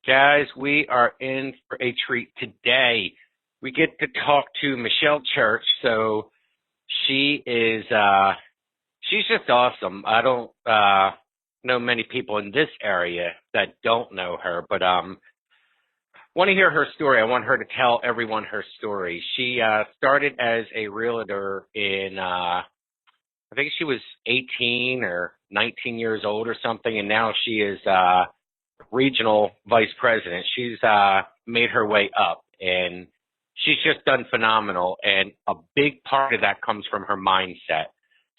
Guys, we are in for a treat today. We get to talk to Michele Church. So she is she's just awesome. I don't know many people in this area that don't know her, but want to hear her story. I want her to tell everyone her story. She started as a realtor in I think she was 18 or 19 years old or something, and now she is regional vice president. She's made her way up, and she's just done phenomenal. And a big part of that comes from her mindset.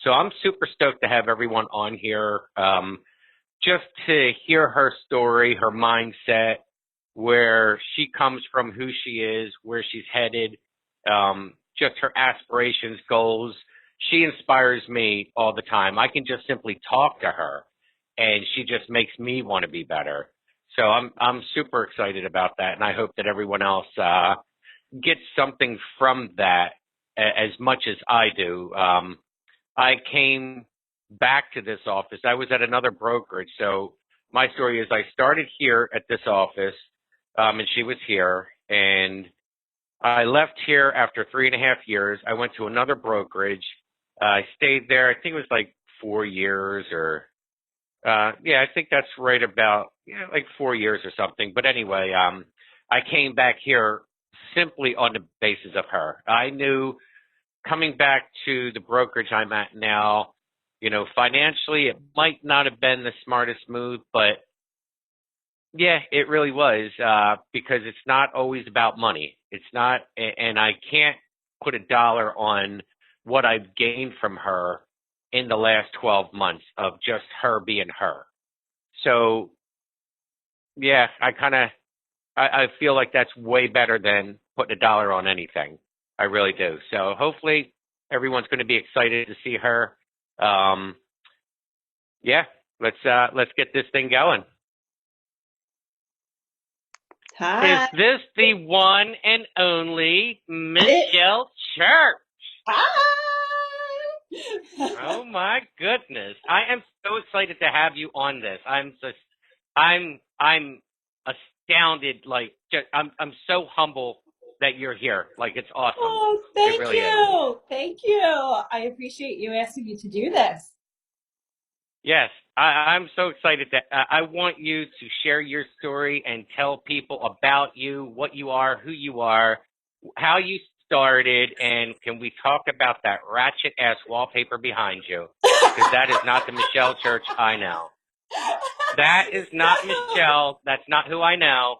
So I'm super stoked to have everyone on here, just to hear her story, her mindset, where she comes from, who she is, where she's headed, just her aspirations, goals. She inspires me all the time. I can just simply talk to her, and she just makes me want to be better. So I'm super excited about that, and I hope that everyone else gets something from that as much as I do. I came back to this office. I was at another brokerage. So my story is I started here at this office, and she was here, and I left here after 3.5 years. I went to another brokerage. I stayed there. I think it was like 4 years or, yeah, I think that's right about, like 4 years or something. But anyway, I came back here simply on the basis of her. I knew coming back to the brokerage I'm at now, financially, it might not have been the smartest move, but yeah, it really was, because it's not always about money. It's not, and I can't put a dollar on what I've gained from her in the last 12 months of just her being her. So yeah, I feel like that's way better than putting a dollar on anything. I really do. So hopefully everyone's going to be excited to see her. Yeah, let's get this thing going. Hi. Is this the one and only Michele Church? Hi. Oh my goodness. I am so excited to have you on this. I'm astounded, like I'm so humble that you're here. Like it's awesome. Oh, It thank really is. you. Thank you. I appreciate you asking me to do this. Yes, I'm so excited that I want you to share your story and tell people about you, what you are, who you are, how you started, and can we talk about that ratchet ass wallpaper behind you? Because that is not the Michele Church I know. That is not So, Michele. That's not who I know.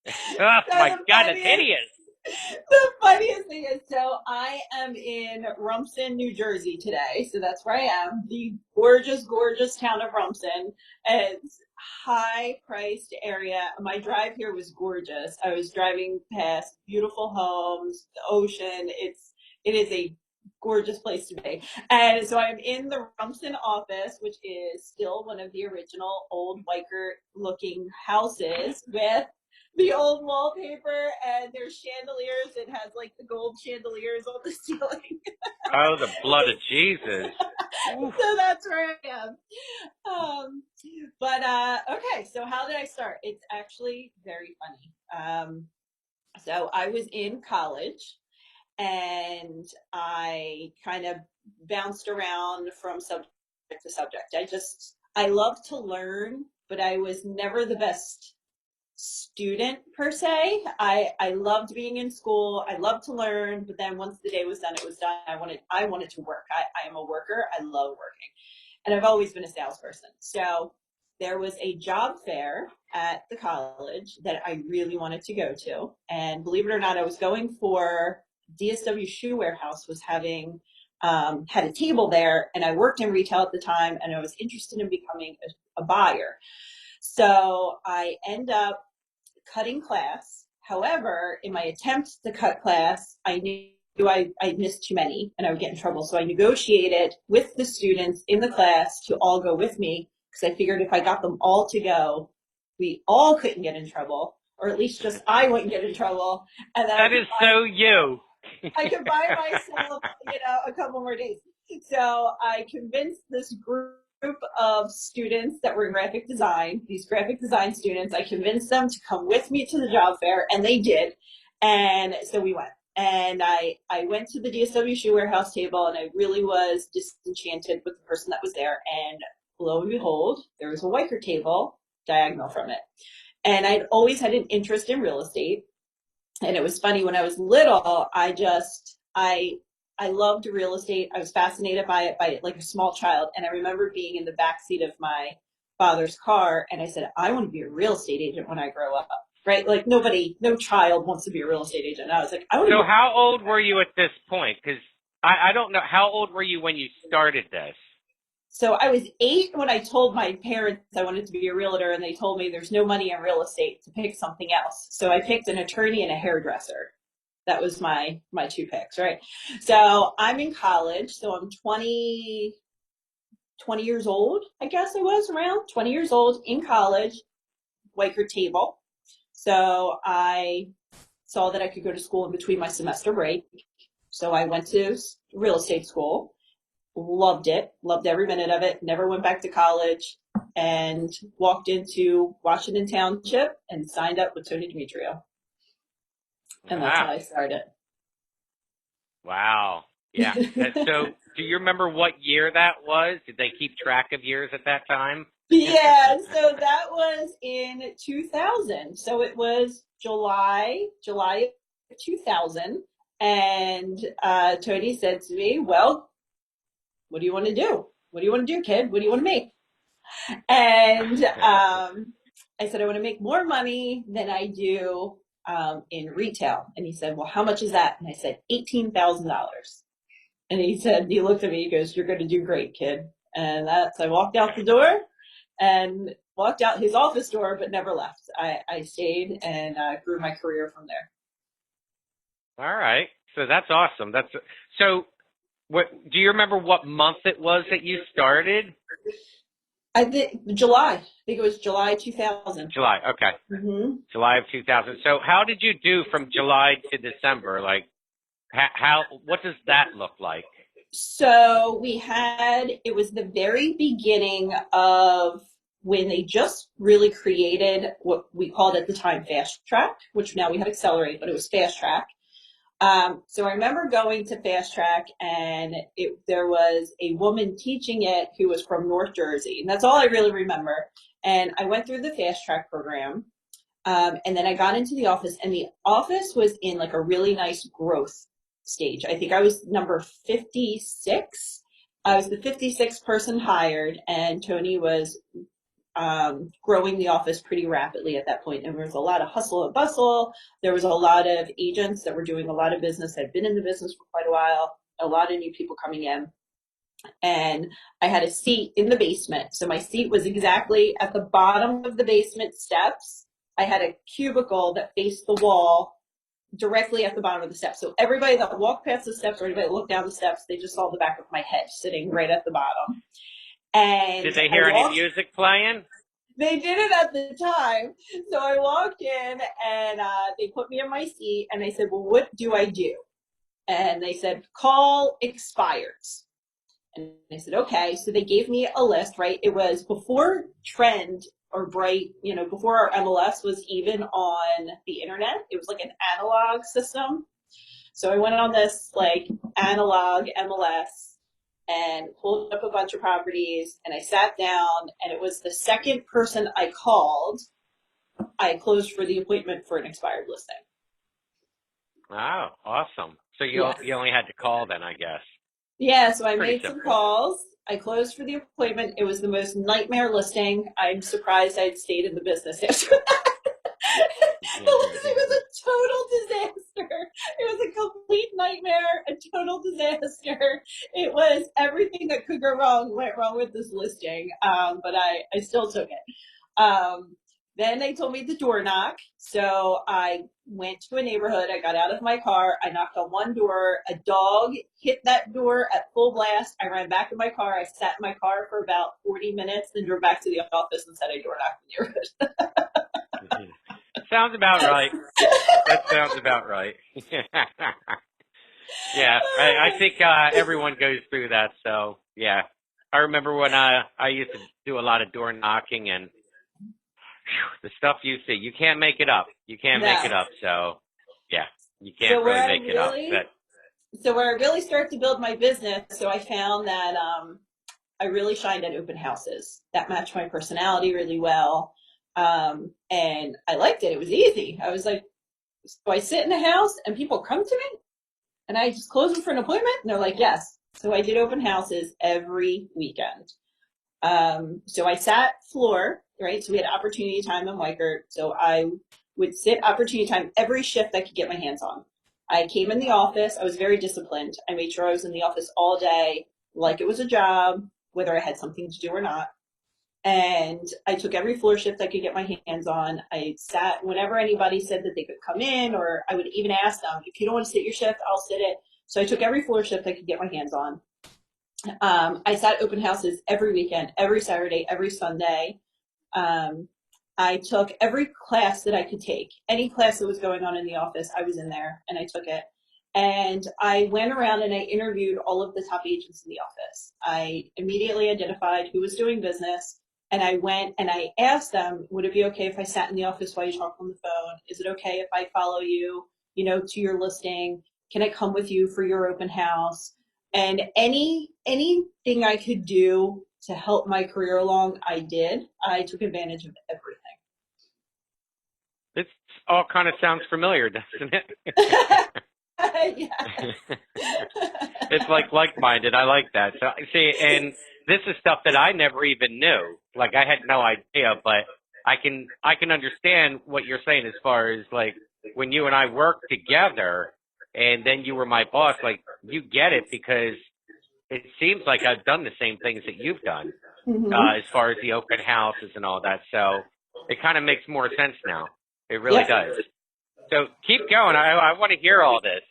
Oh my so God, that's hideous. the funniest thing is, so I am in Rumson, New Jersey today. So that's where I am, the gorgeous, gorgeous town of Rumson. It's high priced area. My drive here was gorgeous. I was driving past beautiful homes, the ocean. It is a gorgeous place to be. And so I'm in the Rumson office, which is still one of the original old Whiker looking houses with the old wallpaper, and there's chandeliers. It has like the gold chandeliers on the ceiling. Oh, the blood of Jesus. Oof. So that's where I am. But okay, so how did I start? It's actually very funny. So I was in college, and I kind of bounced around from subject to subject. I love to learn, but I was never the best student per se. I loved being in school. I loved to learn, but then once the day was done, it was done. I wanted to work. I am a worker. I love working. And I've always been a salesperson. So there was a job fair at the college that I really wanted to go to. And believe it or not, I was going for DSW Shoe Warehouse was having had a table there, and I worked in retail at the time, and I was interested in becoming a buyer. So I end up cutting class. However, in my attempt to cut class, I knew I missed too many and I would get in trouble. So I negotiated with the students in the class to all go with me, because I figured if I got them all to go, we all couldn't get in trouble, or at least just I wouldn't get in trouble. And then That is so you. I could buy myself, a couple more days. So I convinced this group of students that were in graphic design, these graphic design students. I convinced them to come with me to the job fair, and they did. And so we went. And I went to the DSW shoe warehouse table, and I really was disenchanted with the person that was there. And lo and behold, there was a Weicker table diagonal from it. And I'd always had an interest in real estate. And it was funny, when I was little, I loved real estate. I was fascinated by it like a small child. And I remember being in the back seat of my father's car, and I said, I want to be a real estate agent when I grow up. Right? Like no child wants to be a real estate agent. And I was like, I want to So be. how old were you at this point? Because I don't know. How old were you when you started this? So I was 8 when I told my parents I wanted to be a realtor, and they told me there's no money in real estate, to pick something else. So I picked an attorney and a hairdresser. That was my two picks, right? So I'm in college, so I'm 20 years old, I guess I was around 20 years old in college, Weicker table. So I saw that I could go to school in between my semester break. So I went to real estate school, loved it, loved every minute of it, never went back to college, and walked into Washington Township and signed up with Tony Demetrio. And that's how I started. Wow. Yeah. So do you remember what year that was? Did they keep track of years at that time? Yeah, so that was in 2000. So it was July of 2000. And Tony said to me, well, what do you want to do? What do you want to do, kid? What do you want to make? And I said, I want to make more money than I do in retail. And he said, well, how much is that? And I said, $18,000. And he looked at me, he goes, you're going to do great, kid. And I walked out the door and walked out his office door, but never left. I stayed and grew my career from there. All right. So that's awesome. So what do you remember what month it was that you started? I think July. I think it was July 2000. July. Okay. Mm-hmm. July of 2000. So how did you do from July to December? Like what does that look like? So it was the very beginning of when they just really created what we called at the time Fast Track, which now we have Accelerate, but it was Fast Track. So I remember going to Fast Track, and there was a woman teaching it who was from North Jersey, and that's all I really remember. And I went through the Fast Track program, and then I got into the office, and the office was in like a really nice growth stage. I think I was number 56. I was the 56th person hired, and Tony was growing the office pretty rapidly at that point. And there was a lot of hustle and bustle. There was a lot of agents that were doing a lot of business, had been in the business for quite a while, a lot of new people coming in. And I had a seat in the basement. So my seat was exactly at the bottom of the basement steps. I had a cubicle that faced the wall directly at the bottom of the steps. So everybody that walked past the steps or anybody that looked down the steps, they just saw the back of my head sitting right at the bottom. And did they hear any music playing? They did it at the time. So I walked in, and they put me in my seat, and I said, well, what do I do? And they said, call expires. And I said, okay. So they gave me a list, right? It was before Trend or Bright, before our MLS was even on the internet. It was like an analog system. So I went on this like analog MLS and pulled up a bunch of properties, and I sat down, and it was the second person I called. I closed for the appointment for an expired listing. Oh, awesome. So you only had to call then, I guess. Yeah, so I made some calls. I closed for the appointment. It was the most nightmare listing. I'm surprised I'd stayed in the business after that. The listing was a total disaster. It was a complete nightmare, a total disaster. It was everything that could go wrong went wrong with this listing, but I still took it. Then they told me to door knock. So I went to a neighborhood. I got out of my car. I knocked on one door. A dog hit that door at full blast. I ran back in my car. I sat in my car for about 40 minutes, then drove back to the office and said I door knocked the neighborhood. Sounds about right. That sounds about right. Yeah, I think everyone goes through that. So, yeah, I remember when I used to do a lot of door knocking, and the stuff you see, you can't make it up. You can't make it No. up. So, yeah, you can't So really make it up. But where I really started to build my business, so I found that I really shined at open houses. That matched my personality really well. And I liked it. It was easy. I was like, so I sit in the house and people come to me and I just close them for an appointment. And they're like, yes. So I did open houses every weekend. So I sat floor, right? So we had opportunity time in Weichert. So I would sit opportunity time every shift I could get my hands on. I came in the office. I was very disciplined. I made sure I was in the office all day, like it was a job, whether I had something to do or not. And I took every floor shift I could get my hands on. I sat whenever anybody said that they could come in, or I would even ask them, if you don't want to sit your shift, I'll sit it. So I took every floor shift I could get my hands on. I sat open houses every weekend, every Saturday, every Sunday. Um, I took every class that I could take. Any class that was going on in the office, I was in there and I took it. And I went around and I interviewed all of the top agents in the office. I immediately identified who was doing business. And I went and I asked them, would it be okay if I sat in the office while you talk on the phone? Is it okay if I follow you, to your listing? Can I come with you for your open house? And anything I could do to help my career along, I did. I took advantage of everything. this all kind of sounds familiar, doesn't it? Yes. It's like-minded. I like that. So see, and this is stuff that I never even knew. Like I had no idea, but I can understand what you're saying as far as like when you and I worked together, and then you were my boss. Like you get it because it seems like I've done the same things that you've done Hmm. as far as the open houses and all that. So it kind of makes more sense now. It really Yep. does. So keep going. I want to hear all this.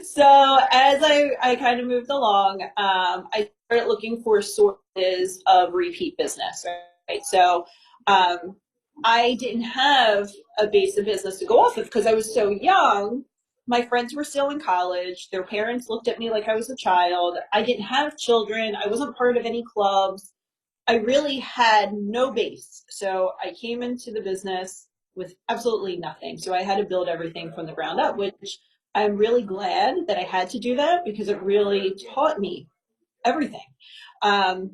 So as I kind of moved along, I started looking for sources of repeat business, right? So I didn't have a base of business to go off of because I was so young. My friends were still in college. Their parents looked at me like I was a child. I didn't have children. I wasn't part of any clubs. I really had no base. So I came into the business with absolutely nothing. So I had to build everything from the ground up, which I'm really glad that I had to do that because it really taught me everything. Um,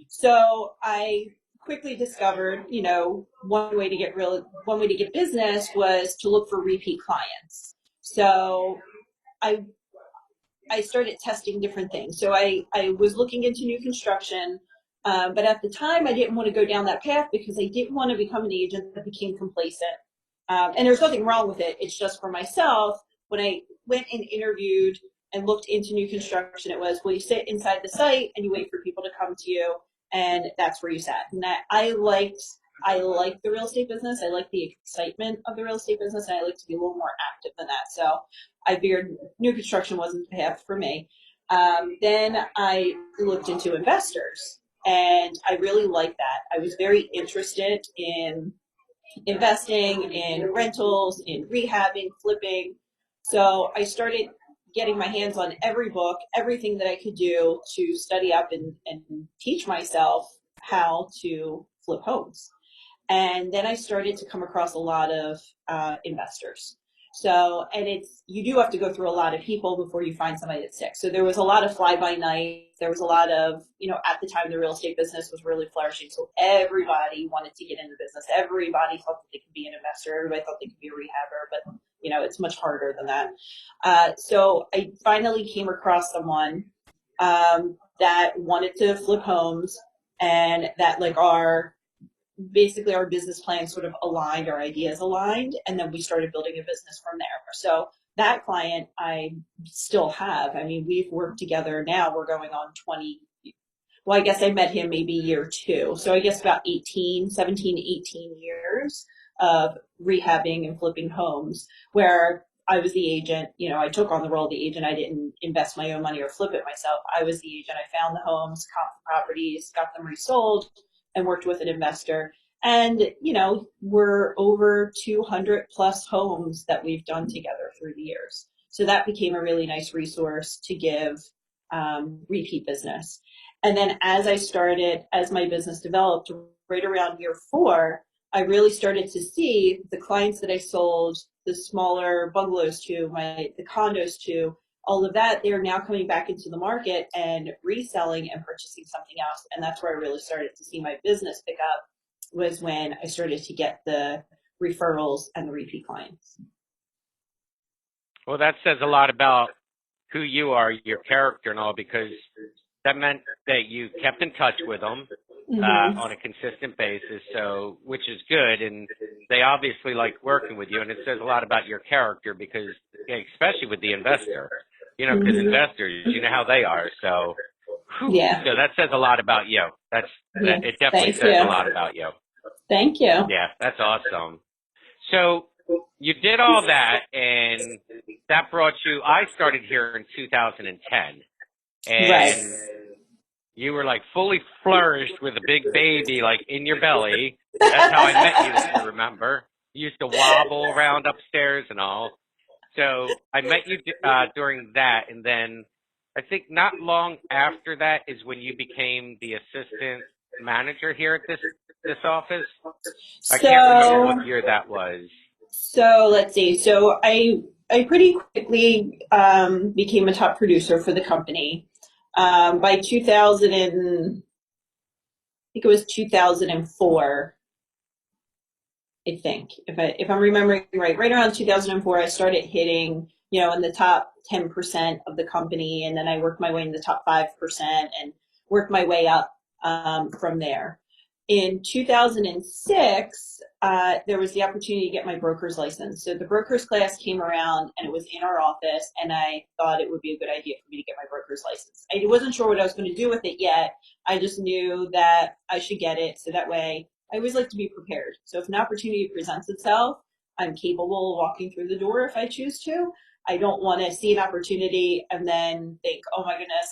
so I quickly discovered, one way to get business was to look for repeat clients. So I I started testing different things. So I was looking into new construction, but at the time I didn't want to go down that path because I didn't want to become an agent that became complacent. And there's nothing wrong with it. It's just for myself. When I went and interviewed and looked into new construction, it was, well, you sit inside the site and you wait for people to come to you, and that's where you sat. And I liked the real estate business. I liked the excitement of the real estate business, and I like to be a little more active than that. So I figured new construction wasn't the path for me. Then I looked into investors, and I really liked that. I was very interested in investing, in rentals, in rehabbing, flipping. So I started getting my hands on every book, everything that I could do to study up and teach myself how to flip homes. And then I started to come across a lot of investors. So, and you do have to go through a lot of people before you find somebody that's sick. So there was a lot of fly by night. There was a lot of, at the time the real estate business was really flourishing. So everybody wanted to get into business. Everybody thought that they could be an investor. Everybody thought they could be a rehabber, but it's much harder than that. So I finally came across someone that wanted to flip homes, and that basically our business plan sort of aligned, our ideas aligned, and then we started building a business from there. So that client I still have. I mean, we've worked together now. We're going on 20. Well, I guess I met him maybe year two. So I guess about 18 years of rehabbing and flipping homes where I was the agent. I took on the role of the agent. I didn't invest my own money or flip it myself. I was the agent. I found the homes, comped the properties, got them resold, and worked with an investor. And, we're over 200 plus homes that we've done together through the years. So that became a really nice resource to give repeat business. And then as my business developed right around year 4, I really started to see the clients that I sold the smaller bungalows to, the condos to, all of that, they're now coming back into the market and reselling and purchasing something else. And that's where I really started to see my business pick up, was when I started to get the referrals and the repeat clients. Well, that says a lot about who you are, your character and all, because that meant that you kept in touch with them on a consistent basis, so which is good, and they obviously like working with you, and it says a lot about your character, because especially with the investor, because investors, you know how they are, so so that says a lot about you. It definitely says a lot about you. Thank you. Yeah, that's awesome. So you did all that, and that brought you, I started here in 2010, and you were like fully flourished with a big baby like in your belly. That's how I met you, if you remember. You used to wobble around upstairs and all. So I met you during that, and then I think not long after that is when you became the assistant manager here at this office. I can't remember what year that was. So let's see. So I pretty quickly became a top producer for the company. By 2000 and, I think it was 2004. I think if I'm remembering right around 2004, I started hitting, in the top 10% of the company, and then I worked my way in the top 5% and worked my way up from there. In 2006, there was the opportunity to get my broker's license. So the broker's class came around, and it was in our office, and I thought it would be a good idea for me to get my broker's license. I wasn't sure what I was going to do with it yet. I just knew that I should get it, so that way I always like to be prepared. So if an opportunity presents itself, I'm capable of walking through the door if I choose to. I don't want to see an opportunity and then think, oh my goodness,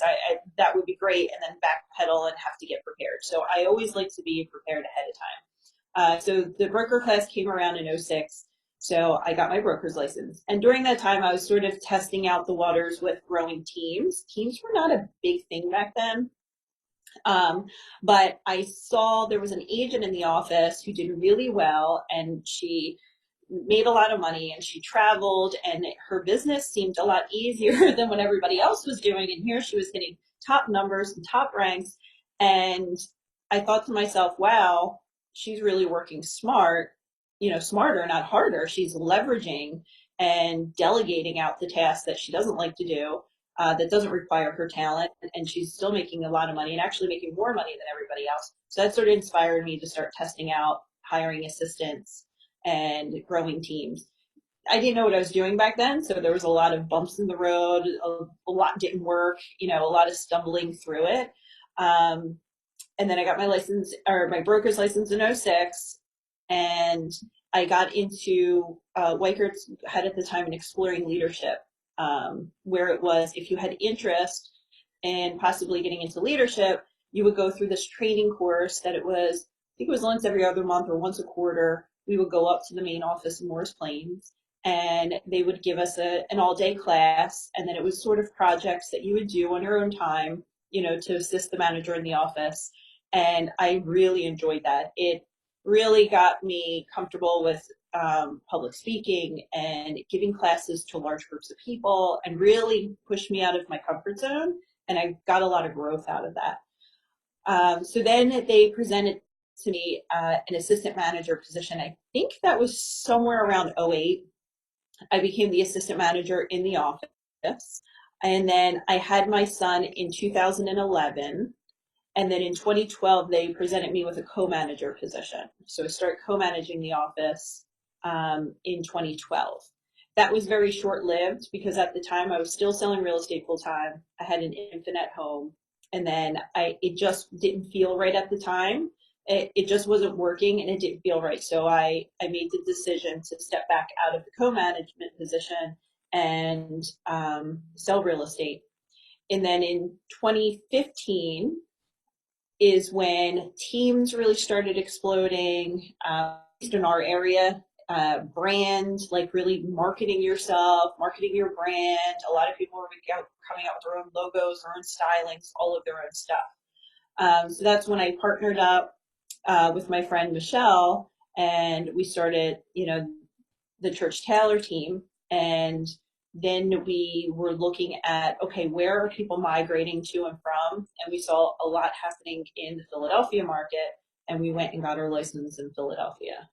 that would be great, and then backpedal and have to get prepared. So I always like to be prepared ahead of time. So the broker class came around in 2006. So I got my broker's license. And during that time, I was sort of testing out the waters with growing teams. Teams were not a big thing back then. But I saw there was an agent in the office who did really well, and she made a lot of money, and she traveled, and her business seemed a lot easier than what everybody else was doing. And here she was hitting top numbers and top ranks. And I thought to myself, wow, she's really working smarter, not harder. She's leveraging and delegating out the tasks that she doesn't like to do, that doesn't require her talent, and she's still making a lot of money, and actually making more money than everybody else. So that sort of inspired me to start testing out hiring assistants and growing teams. I didn't know what I was doing back then, so there was a lot of bumps in the road, a lot didn't work, a lot of stumbling through it. And then I got my broker's license in 2006, and I got into, Weichert's had at the time an Exploring Leadership, where it was, if you had interest in possibly getting into leadership, you would go through this training course that it was, I think it was once every other month or once a quarter. We would go up to the main office in Morris Plains, and they would give us an all-day class, and then it was sort of projects that you would do on your own time, to assist the manager in the office. And I really enjoyed that. It really got me comfortable with public speaking and giving classes to large groups of people, and really pushed me out of my comfort zone. And I got a lot of growth out of that. So then they presented to me an assistant manager position. I think that was somewhere around 2008. I became the assistant manager in the office. And then I had my son in 2011. And then in 2012, they presented me with a co-manager position. So I started co-managing the office in 2012. That was very short-lived, because at the time I was still selling real estate full-time. I had an infant at home, and then it just didn't feel right at the time. It just wasn't working, and it didn't feel right. So I made the decision to step back out of the co-management position and sell real estate. And then in 2015 is when teams really started exploding, in our area. Brand, like really marketing yourself, marketing your brand. A lot of people were coming out with their own logos, their own stylings, all of their own stuff. So that's when I partnered up with my friend Michelle, and we started, the Church Taylor team. And then we were looking at, okay, where are people migrating to and from? And we saw a lot happening in the Philadelphia market, and we went and got our license in Philadelphia.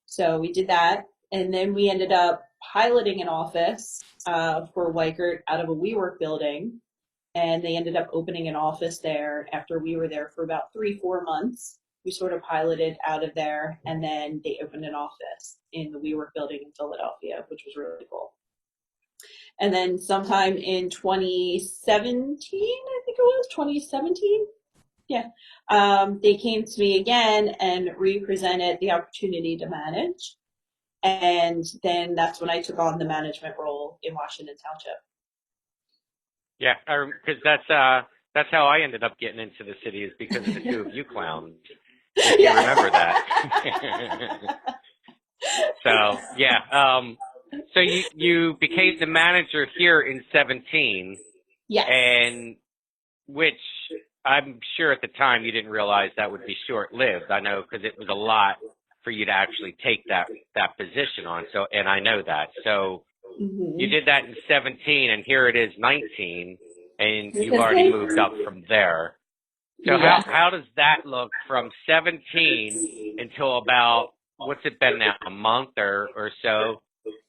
So we did that. And then we ended up piloting an office for Weichert out of a WeWork building. And they ended up opening an office there after we were there for about 3-4 months. We sort of piloted out of there, and then they opened an office in the WeWork building in Philadelphia, which was really cool. And then sometime in 2017, I think it was 2017, yeah, they came to me again and represented the opportunity to manage. And then that's when I took on the management role in Washington Township. Yeah, because that's how I ended up getting into the city, is because of the two of you clowns. If you remember that. So yeah, so you became the manager here in 17, yes, and which I'm sure at the time you didn't realize that would be short-lived. I know, because it was a lot for you to actually take that position on. So, and I know that. So you did that in 17, and here it is 19, and you've already moved up from there. So yeah. how does that look from 17 until about, what's it been now, a month or so?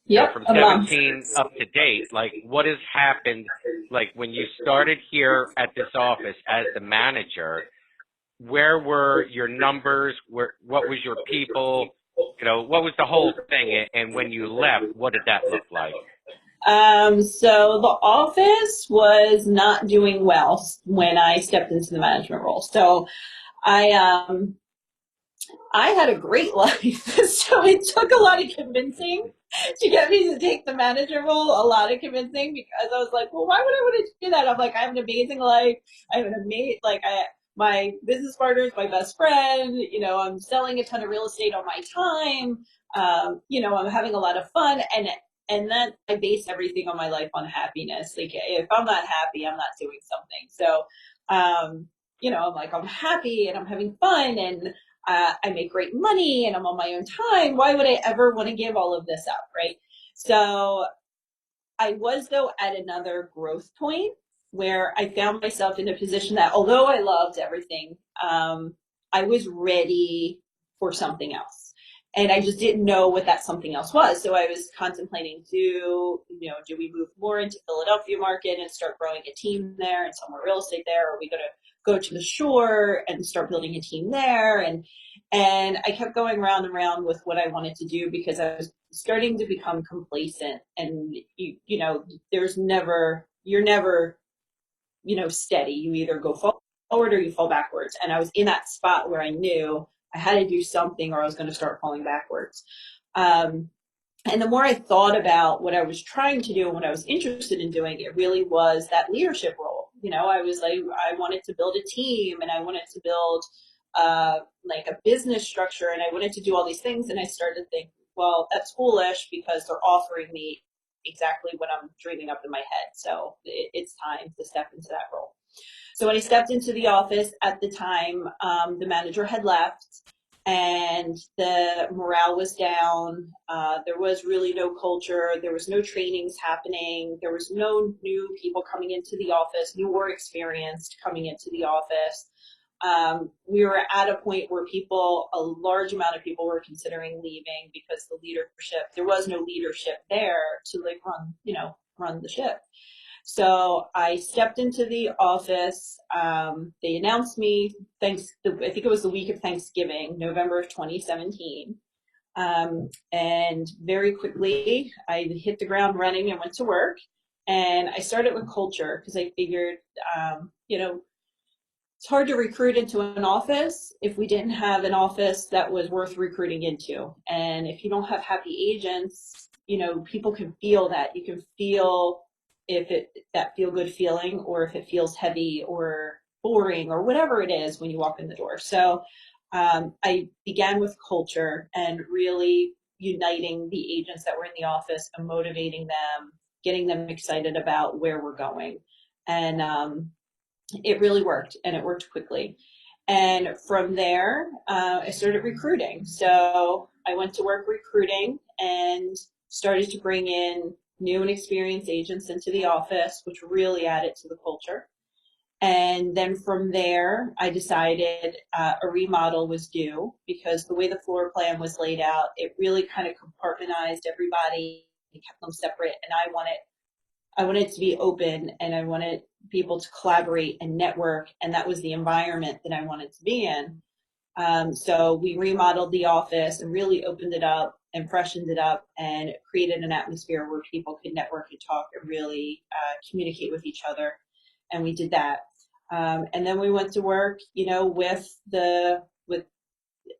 Yep, So from a month. 17 up to date, like, what has happened, like when you started here at this office as the manager? Where were your numbers? What was your people? What was the whole thing? And when you left, what did that look like? So the office was not doing well when I stepped into the management role. So I I had a great life, so it took a lot of convincing to get me to take the manager role. A lot of convincing, because I was like, well, why would I want to do that? I'm like, I have an amazing life. I have an amazing, my business partner is my best friend. I'm selling a ton of real estate on my time. I'm having a lot of fun, and that I base everything on my life on happiness. Like, if I'm not happy, I'm not doing something. So, I'm like, I'm happy and I'm having fun, and I make great money and I'm on my own time. Why would I ever want to give all of this up, right? So I was, though, at another growth point where I found myself in a position that, although I loved everything, I was ready for something else. And I just didn't know what that something else was. So I was contemplating, do we move more into Philadelphia market and start growing a team there and sell more real estate there? Or are we going to go to the shore and start building a team there? And I kept going round and round with what I wanted to do, because I was starting to become complacent. And you're never steady. You either go forward or you fall backwards. And I was in that spot where I knew I had to do something or I was going to start falling backwards. And the more I thought about what I was trying to do and what I was interested in doing, it really was that leadership role. I was like, I wanted to build a team, and I wanted to build like a business structure, and I wanted to do all these things. And I started thinking, well, that's foolish, because they're offering me exactly what I'm dreaming up in my head. So it's time to step into that role. So when I stepped into the office at the time, the manager had left, and the morale was down. There was really no culture. There was no trainings happening. There was no new people coming into the office, new or experienced coming into the office. We were at a point where a large amount of people were considering leaving, because there was no leadership there to run the ship. So I stepped into the office. They announced me, I think it was the week of Thanksgiving, November of 2017. And very quickly, I hit the ground running and went to work. And I started with culture, because I figured, it's hard to recruit into an office if we didn't have an office that was worth recruiting into. And if you don't have happy agents, people can feel that. You can feel that feel good feeling, or if it feels heavy or boring or whatever it is when you walk in the door. So I began with culture and really uniting the agents that were in the office and motivating them, getting them excited about where we're going. And it really worked, and it worked quickly. And from there, I started recruiting. So I went to work recruiting and started to bring in new and experienced agents into the office, which really added to the culture. And then from there, I decided a remodel was due because the way the floor plan was laid out, it really kind of compartmentalized everybody and kept them separate. And I wanted it to be open, and I wanted people to collaborate and network, and that was the environment that I wanted to be in. So we remodeled the office and really opened it up and freshened it up and created an atmosphere where people could network and talk and really communicate with each other. And we did that. And then we went to work, with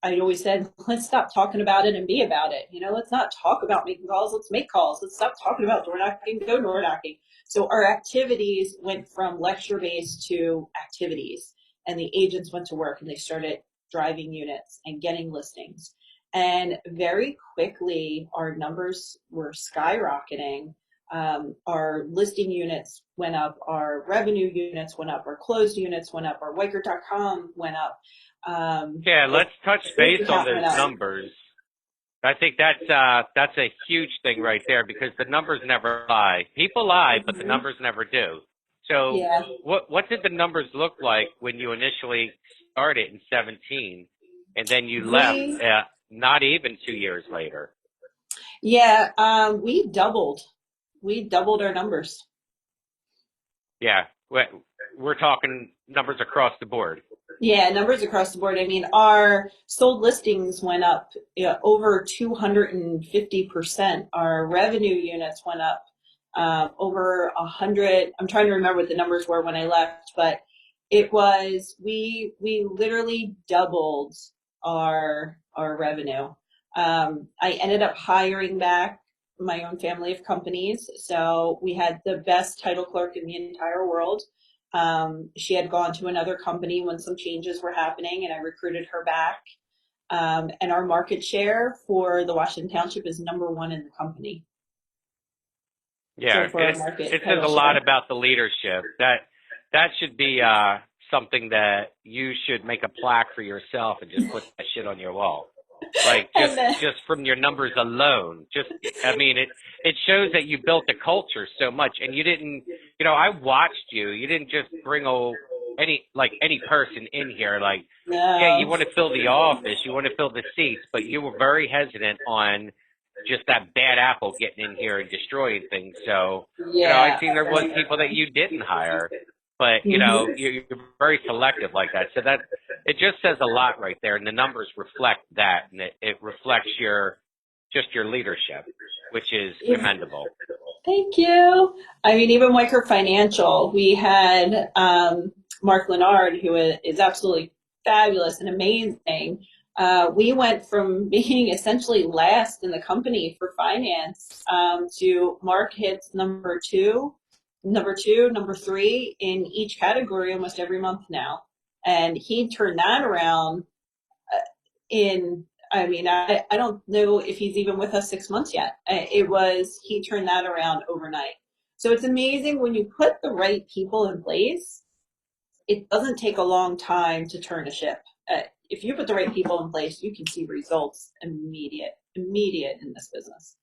I always said, let's stop talking about it and be about it. Let's not talk about making calls. Let's make calls. Let's stop talking about door knocking, go door knocking. So our activities went from lecture based to activities, and the agents went to work and they started driving units and getting listings. And very quickly, our numbers were skyrocketing. Our listing units went up, our revenue units went up, our closed units went up, our Weichert.com went up. Yeah, let's touch base on Went those up. numbers. I think that's a huge thing right there because the numbers never lie. People lie, but the numbers never do. So Yeah. what did the numbers look like when you initially started in 17 and then you left not even 2 years later? Yeah, we doubled our numbers. Yeah, we're talking numbers across the board. Yeah, numbers across the board. I mean, our sold listings went up over 250%. Our revenue units went up over 100. I'm trying to remember what the numbers were when I left, but it was we literally doubled our revenue. I ended up hiring back my own family of companies, so we had the best title clerk in the entire world. She had gone to another company when some changes were happening, and I recruited her back. And our market share for the Washington Township is #1 in the company. Yeah, So for our market, it says a lot about the leadership. That should be something that you should make a plaque for yourself and just put that shit on your wall. Like just from your numbers alone. I mean, it shows that you built a culture so much, and you didn't. I watched you. You didn't just bring any person in here. Like, no. Yeah, you want to fill the office, you want to fill the seats, but you were very hesitant on just that bad apple getting in here and destroying things. So, I've seen there was people that you didn't hire, but you're very selective like that. So it just says a lot right there, and the numbers reflect that, and it reflects your leadership, which is commendable. Thank you. I mean, even Weichert Financial, we had Mark Lonard, who is absolutely fabulous and amazing. We went from being essentially last in the company for finance to Mark hits number two, number 3 in each category almost every month now. And he turned that around I don't know if he's even with us 6 months yet. He turned that around overnight. So it's amazing when you put the right people in place, it doesn't take a long time to turn a ship. If you put the right people in place, you can see results immediate in this business.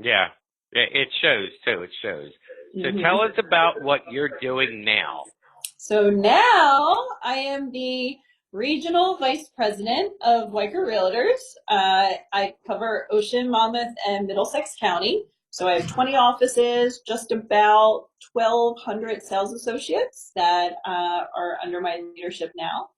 Yeah, it shows too. It shows. So tell us about what you're doing now. So now I am the Regional Vice President of Weichert Realtors. I cover Ocean, Monmouth, and Middlesex County. So I have 20 offices, just about 1,200 sales associates that are under my leadership now.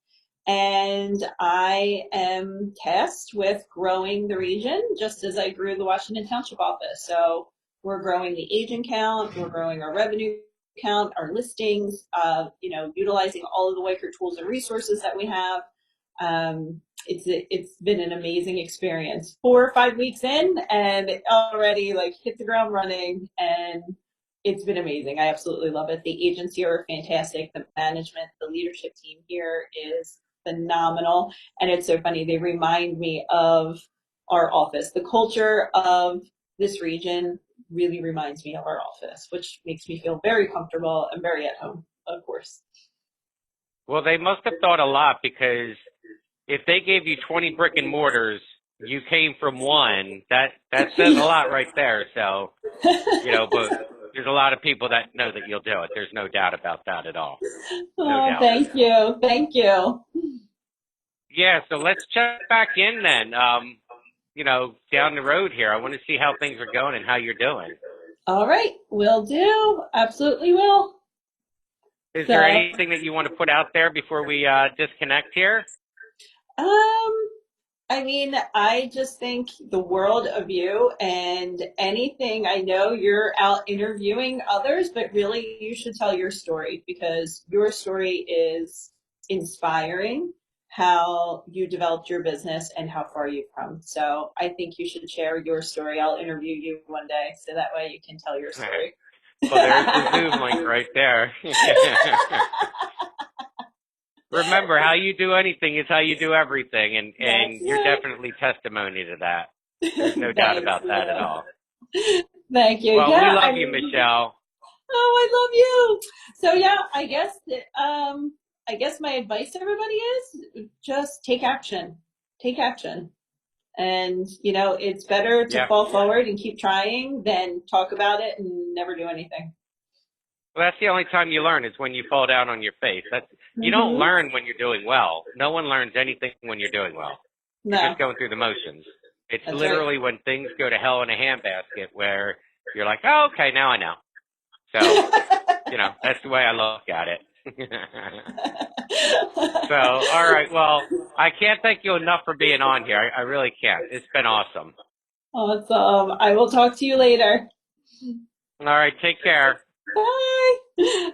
And I am tasked with growing the region just as I grew the Washington Township office. So we're growing the agent count, we're growing our revenue count, our listings, utilizing all of the Weichert tools and resources that we have. It's been an amazing experience. 4 or 5 weeks in, and it already hit the ground running, and it's been amazing. I absolutely love it. The agents here are fantastic. The management, the leadership team here is phenomenal, and it's so funny. They remind me of our office. The culture of this region really reminds me of our office, which makes me feel very comfortable and very at home. of course. Well, they must have thought a lot, because if they gave you 20 brick and mortars, you came from one. That says a lot right there. So, but there's a lot of people that know that you'll do it. There's no doubt about that at all. No Oh, doubt. thank you. Thank you. Yeah, so let's check back in then. Down the road here. I want to see how things are going and how you're doing. All right, will do. Absolutely will. Is there So, anything that you want to put out there before we disconnect here? um, I mean, I just think the world of you, and anything. I know you're out interviewing others, but really you should tell your story, because your story is inspiring, how you developed your business and how far you've come. So I think you should share your story. I'll interview you one day so that way you can tell your story. Well, there's the Zoom link right there. Remember, how you do anything is how you do everything, That's and you're right. definitely testimony to that. There's no doubt Thank about that at you. all. Thank you. Well, we Yeah, I love you, mean, Michele. oh, I love you. So yeah, I guess my advice to everybody is just take action. Take action. And it's better to Yeah. fall forward and keep trying than talk about it and never do anything. Well, that's the only time you learn, is when you fall down on your face. You don't Hmm. learn when you're doing well. No one learns anything when you're doing well. You're No, just going through the motions. It's that's right. literally when things go to hell in a handbasket where you're like, oh, okay, now I know. So, that's the way I look at it. So, all right. Well, I can't thank you enough for being on here. I really can't. It's been awesome. Awesome. I will talk to you later. All right. Take care. Bye.